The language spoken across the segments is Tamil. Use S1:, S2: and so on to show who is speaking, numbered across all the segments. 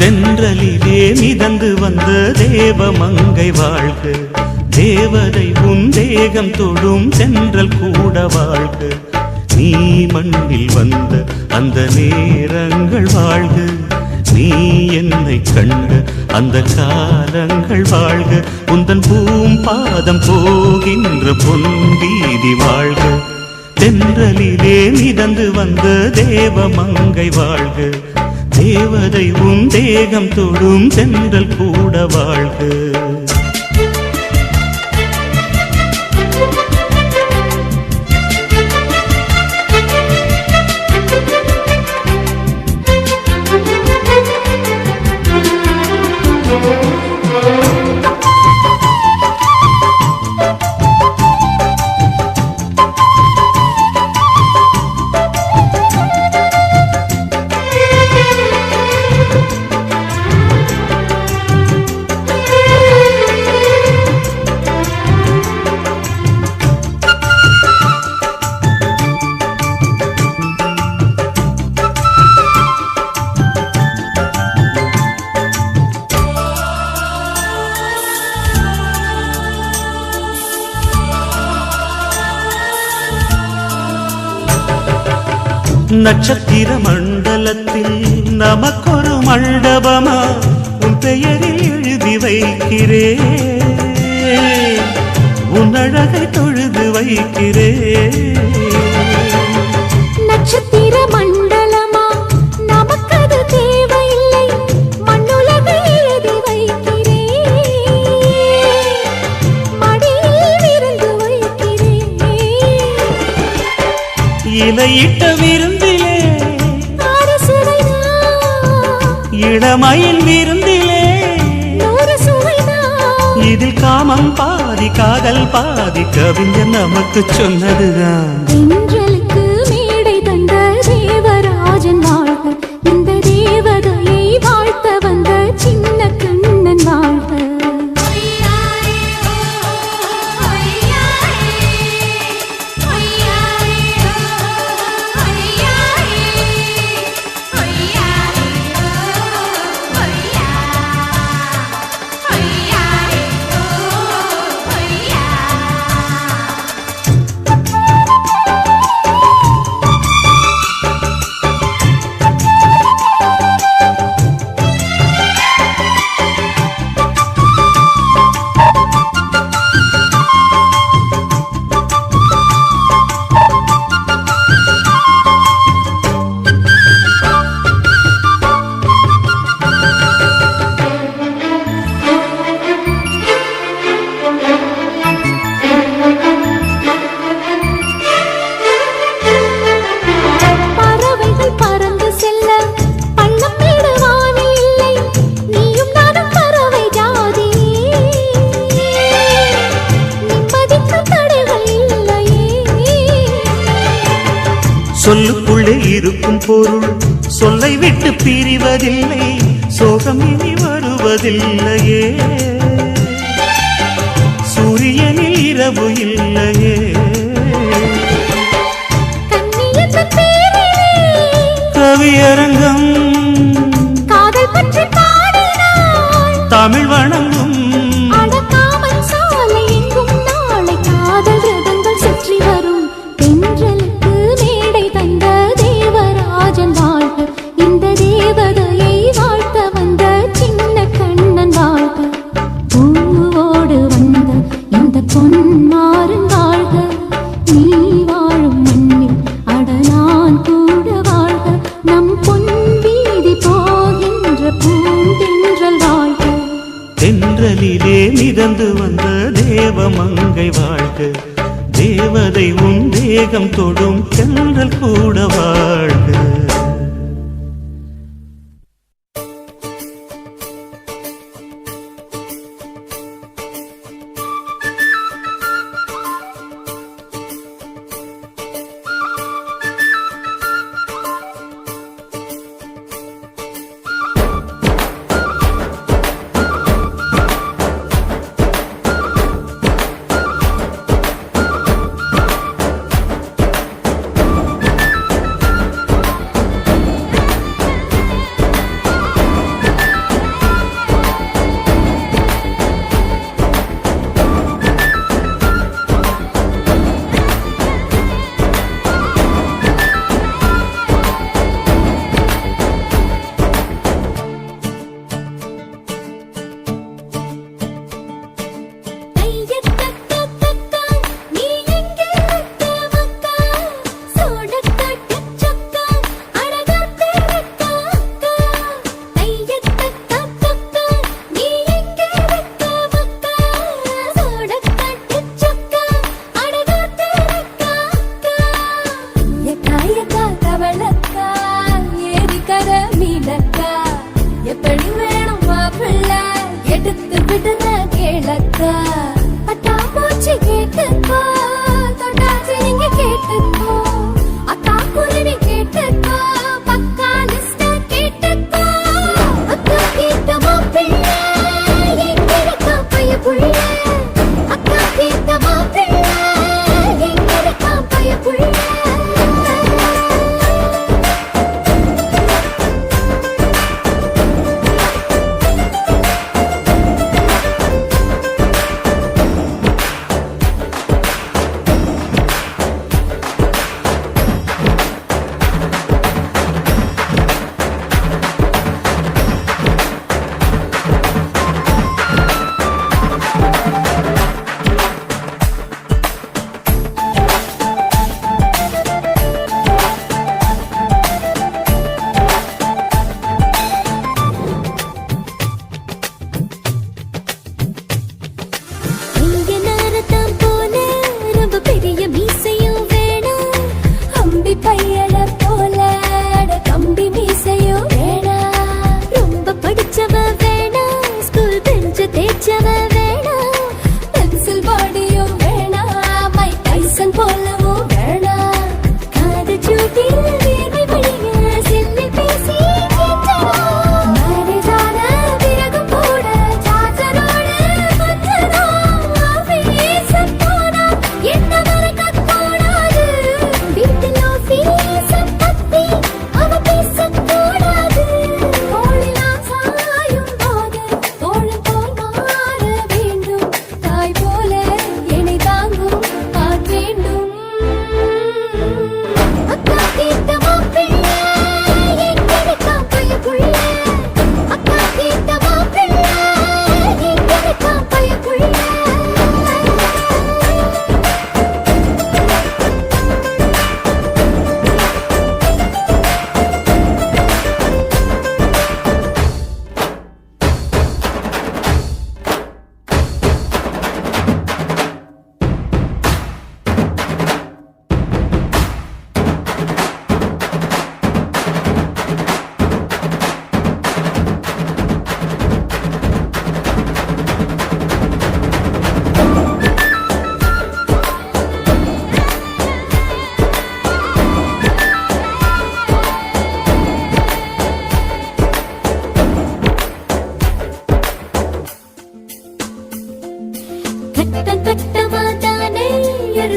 S1: தென்றலிலே மிதந்து வந்த தேவமங்கை வாழ்க, தேவதை உன் தேகம் தொடும் தென்றல் கூட வாழ்க. நீ மண்ணில் வந்த அந்த நேரங்கள் வாழ்க, நீ என்னை கண்ட அந்த காலங்கள் வாழ்க. உந்தன் பூம்பாதம் போகின்ற பொன்வீதி வாழ்க. தென்றலிலே மிதந்து வந்த தேவமங்கை வாழ்க, தேவதை உன் தேகம் தொடும் தென்றல் கூட வாழ்க. நட்சத்திர மண்டலத்தில் நமக்கொரு மண்டபமா உன் பெயரில் எழுதி வைக்கிறேன், உன் அழகை தொழுது வைக்கிறேன்.
S2: நட்சத்திர மண்டலமா நமக்கது தேவையில்லை, மண்ணுலகை எழுதி வைக்கிறேன், மடியில் விருந்து வைக்கிறேன்.
S1: இலையிட்ட விருந்திலே இளமயில் விருந்திலே இதில் காமம் பாதி காதல் பாதி கவிஞர் நமக்கு சொன்னதுதான்.
S2: தென்றலுக்கு மேடை தந்த தேவராஜன் வாழ்க, இந்த தேவதையை வாழ்த்த வந்த சின்ன கண்ணன் வாழ்க.
S1: சொல்லுக்குள்ளே இருக்கும் பொருள் சொல்லை விட்டு பிரிவதில்லை, சோகம் இனி வருவதில்லையே. சூரியனில் இரவு இல்லையே. கவியரங்கம்
S2: காதல் பற்றி பாடினாள்,
S1: தமிழ் வணங்கும்
S2: சாலை எங்கும் நாளை காதல் ரதங்கள் சுற்றி வரும். தென்றலுக்கு மேடை தந்த தேவராஜன் வாழ்க, இந்த தேவதையை வாழ்த்த வந்த சின்ன கண்ணன் வாழ்க. பூவோடு வந்த இந்த பொன்மாறன் வாழ்க, நீ வாழும் மண்ணில் அடனான் கூட வாழ்க. நம் பொன் வீதி போகின்ற பூந்தென்றல் வாழ்க.
S1: தென்றலிலே மிதந்து வந்த தேவமங்கை வாழ்க, தேவதை உன் தேகம் தொடும் தென்றல் கூட வாழ்க.
S2: எடுத்து விடுற கேளக்கா அட்டா மூச்சு கேட்டுக்கோ தொட்டாச்சு நீங்க கேட்டுக்கோ அக்கா குருவி கேட்டுக்கோ பக்கா லிஸ்ட கேட்டுக்கோ அக்கா கேட்ட மாப்பிள்ளை எங்க இருக்கா பைய புள்ள அக்கா கேட்ட மாப்பிள்ளை எங்க இருக்கா பைய புள்ள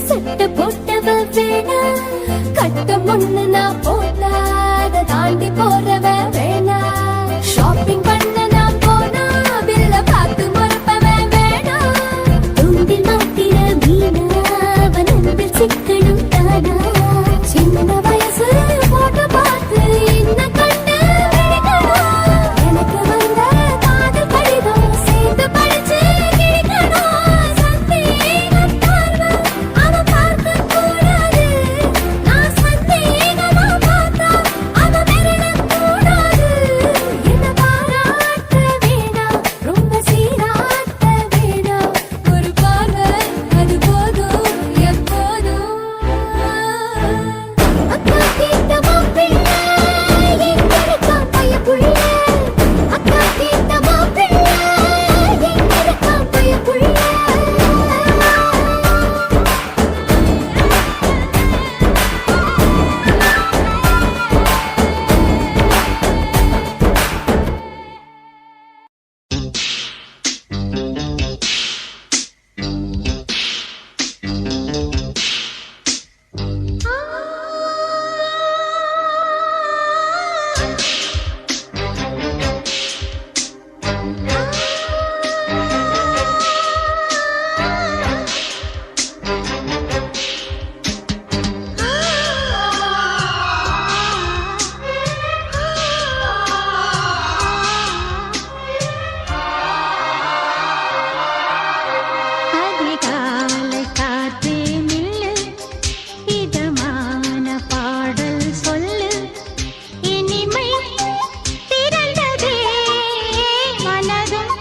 S2: சட்ட போட்டவ வேணா கட்டம் ஒண்ணு நான் போட்டா அதை தாண்டி போறவ வேணா ஷாப்பிங் பண்ண நான் போனா பில்ல பார்த்து மறப்பவ வேணா தூண்டில் மாத்திர மீனா வனத்தில் சிக்கணும் தானா சின்ன வயசு போட்டோ பார்த்து என்ன கண்டு விழிக்கணும் எனக்கு வந்த காதல் கடிதம் சேர்ந்து படிச்சு கிழிக்கணும் சந்தேகம் பார்வை அவ பார்க்க கூடாது நான் சந்தேகமா பார்த்தா அவ விரல கூடாது என்ன பாராட்ட வேணாம் ரொம்ப சீராட்ட வேணாம் ஒரு பார்வை அது போதும் எப்போதும் அக்கா கேட்ட மாப்பிள்ளை எங்க இருக்கா பைய புள்ள அக்கா கேட்ட மாப்பிள்ளை எங்க இருக்கா பைய புள்ள அதிகாலை காற்றே நில்லு இதமான பாடல் சொல்லு இனிமை திரண்டதே மனதும்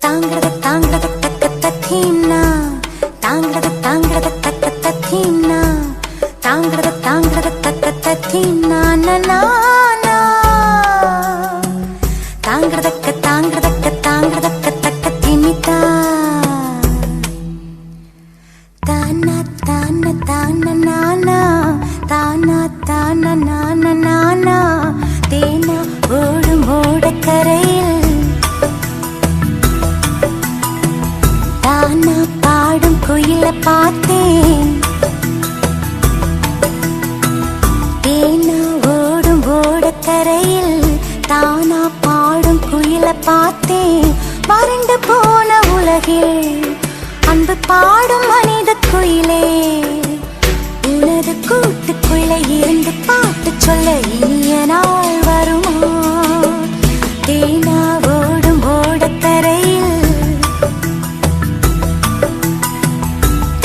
S2: தாங்கிறத தாங்கிறத தக்க தத்தீன்னா தாங்கிறத தாங்கிறத தக்க தத்தீன்னா தாங்கிறத தாங்கிறத தக்க தத்தீன்னா நானா தாங்கிறதக்க தாங்கிறதக்க தாங்கிறதக்க தக்க திமிதா தானா தானா தானா நானா தானா தானா நானா நானா தேனா ஓடும் ஓடக்கரையில் தானா பாடும் குயிலை பார்த்தேன் தேனா ஓடும் ஓடக்கரையில் தானா பாடும் குயிலை பார்த்தேன் வறண்டு போன உலகில் அன்பு பாடும் மனித குயிலே உனது கூட்டுக்குள்ளே இருந்து பாட்டு சொல்ல இனிய நாள் வருமா தேனா ஓடும் ஓடக்கரையில்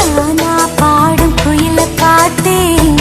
S2: தானா பாடும் குயிலை பார்த்தேன்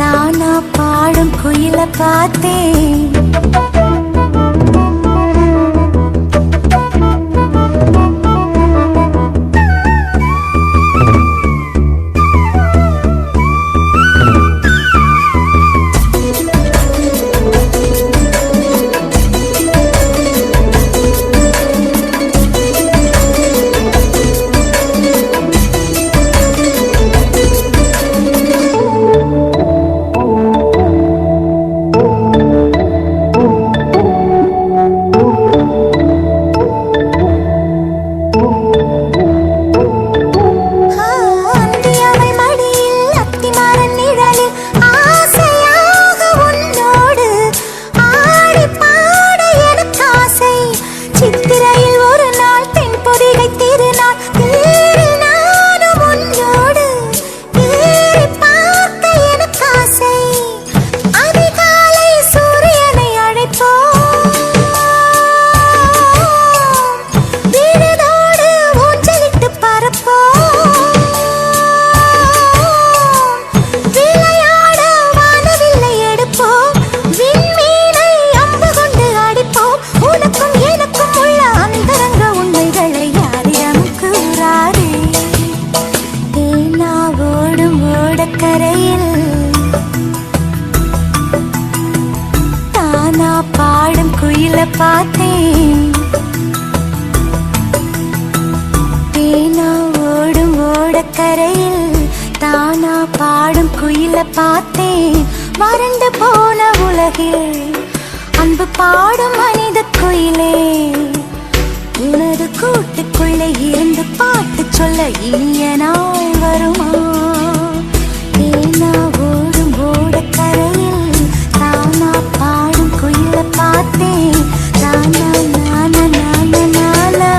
S2: தானா பாடும் குயிலை பார்த்தேன் பாடும் குயிலை பார்த்தேன் தேனா ஓடும் ஓடக்கரையில் தானா பாடும் குயிலை பார்த்தேன் வறண்டு போன உலகில் அன்பு பாடும் மனித குயிலே உனது கூட்டுக்குள்ளே இருந்து பாட்டு சொல்ல இனிய நாள் வருமா தேனா ஓடும் ஓடக்கரையில் தானா பாடும் குயிலை பார்த்தேன் தானா நானா நானா நானா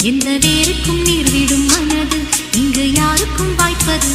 S2: எந்த வேருக்கும் நீர் விடும் மனது இங்கு யாருக்கும் வாய்ப்பது